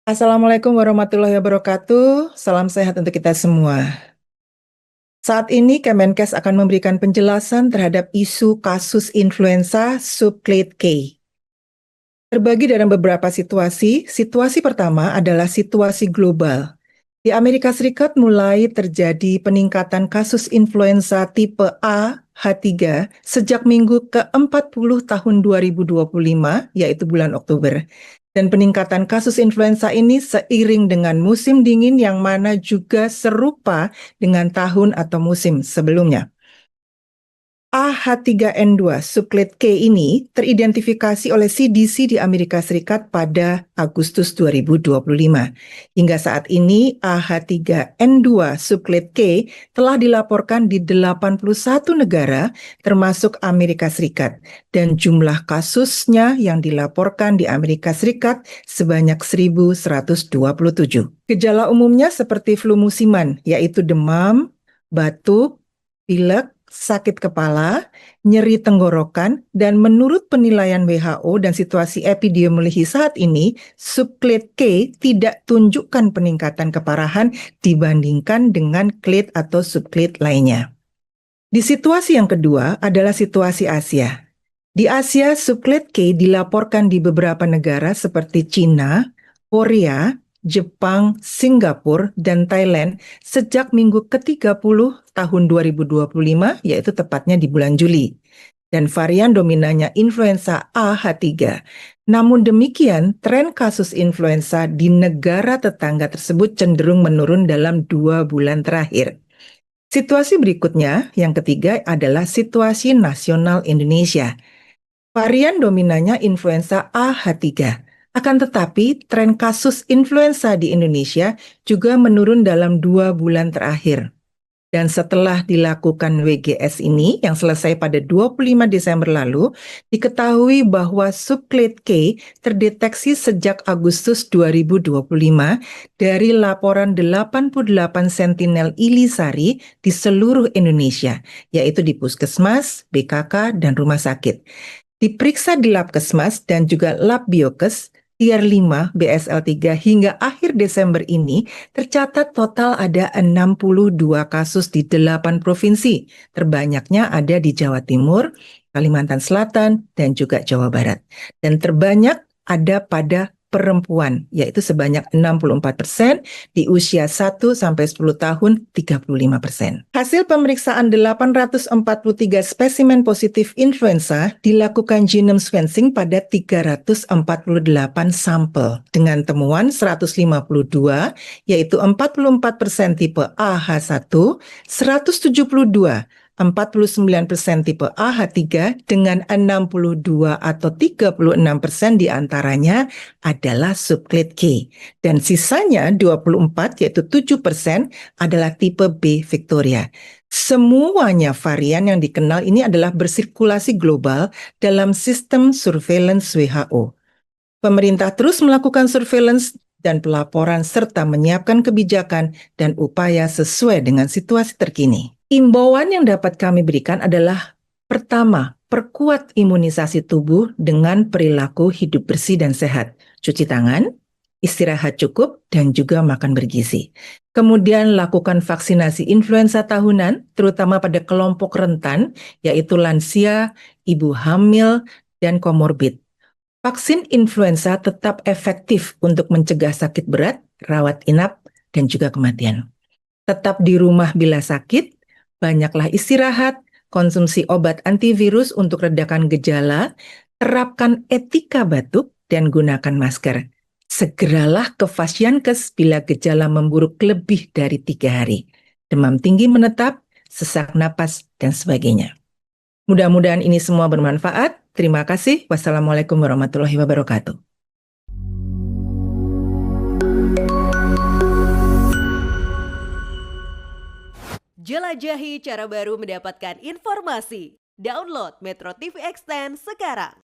Assalamualaikum warahmatullahi wabarakatuh. Salam sehat untuk kita semua. Saat ini Kemenkes akan memberikan penjelasan terhadap isu kasus influenza subclade K. Terbagi dalam beberapa situasi. Situasi pertama adalah situasi global. Di Amerika Serikat mulai terjadi peningkatan kasus influenza tipe A H3 sejak minggu ke-40 tahun 2025, yaitu bulan Oktober. Dan peningkatan kasus influenza ini seiring dengan musim dingin yang mana juga serupa dengan tahun atau musim sebelumnya. AH3N2 subclade K ini teridentifikasi oleh CDC di Amerika Serikat pada Agustus 2025. Hingga saat ini AH3N2 subclade K telah dilaporkan di 81 negara termasuk Amerika Serikat dan jumlah kasusnya yang dilaporkan di Amerika Serikat sebanyak 1.127. Gejala umumnya seperti flu musiman, yaitu demam, batuk, pilek, sakit kepala, nyeri tenggorokan, dan menurut penilaian WHO dan situasi epidemiologi saat ini, subclade K tidak tunjukkan peningkatan keparahan dibandingkan dengan clade atau subclade lainnya. Di situasi yang kedua adalah situasi Asia. Di Asia, subclade K dilaporkan di beberapa negara seperti Cina, Korea, Jepang, Singapura, dan Thailand sejak minggu ke-30 tahun 2025, yaitu tepatnya di bulan Juli. Dan varian dominannya influenza AH3. Namun demikian, tren kasus influenza di negara tetangga tersebut cenderung menurun dalam 2 bulan terakhir. Situasi berikutnya, yang ketiga adalah situasi nasional Indonesia. Varian dominannya influenza AH3. Akan tetapi, tren kasus influenza di Indonesia juga menurun dalam 2 bulan terakhir. Dan setelah dilakukan WGS ini, yang selesai pada 25 Desember lalu, diketahui bahwa subclade K terdeteksi sejak Agustus 2025 dari laporan 88 sentinel Ilisari di seluruh Indonesia, yaitu di puskesmas, BKK, dan rumah sakit. Diperiksa di Labkesmas dan juga Lab Biokes, Tier 5 BSL3 hingga akhir Desember ini tercatat total ada 62 kasus di 8 provinsi. Terbanyaknya ada di Jawa Timur, Kalimantan Selatan, dan juga Jawa Barat. Dan terbanyak ada pada perempuan, yaitu sebanyak 64%, di usia 1 sampai 10 tahun 35%. Hasil pemeriksaan 843 spesimen positif influenza dilakukan genome sequencing pada 348 sampel dengan temuan 152, yaitu 44% tipe AH1, 172 49% tipe AH3 dengan 62 atau 36% diantaranya adalah subclade K. Dan sisanya 24 yaitu 7% adalah tipe B Victoria. Semuanya varian yang dikenal ini adalah bersirkulasi global dalam sistem surveillance WHO. Pemerintah terus melakukan surveillance dan pelaporan serta menyiapkan kebijakan dan upaya sesuai dengan situasi terkini. Imbauan yang dapat kami berikan adalah pertama, perkuat imunisasi tubuh dengan perilaku hidup bersih dan sehat, cuci tangan, istirahat cukup, dan juga makan bergizi. Kemudian lakukan vaksinasi influenza tahunan, terutama pada kelompok rentan, yaitu lansia, ibu hamil, dan komorbid. Vaksin influenza tetap efektif untuk mencegah sakit berat, rawat inap, dan juga kematian. Tetap di rumah bila sakit, banyaklah istirahat, konsumsi obat antivirus untuk redakan gejala, terapkan etika batuk, dan gunakan masker. Segeralah ke Fasiankes bila gejala memburuk lebih dari 3 hari. Demam tinggi menetap, sesak napas, dan sebagainya. Mudah-mudahan ini semua bermanfaat. Terima kasih. Wassalamualaikum warahmatullahi wabarakatuh. Jelajahi cara baru mendapatkan informasi. Download Metro TV Extend sekarang.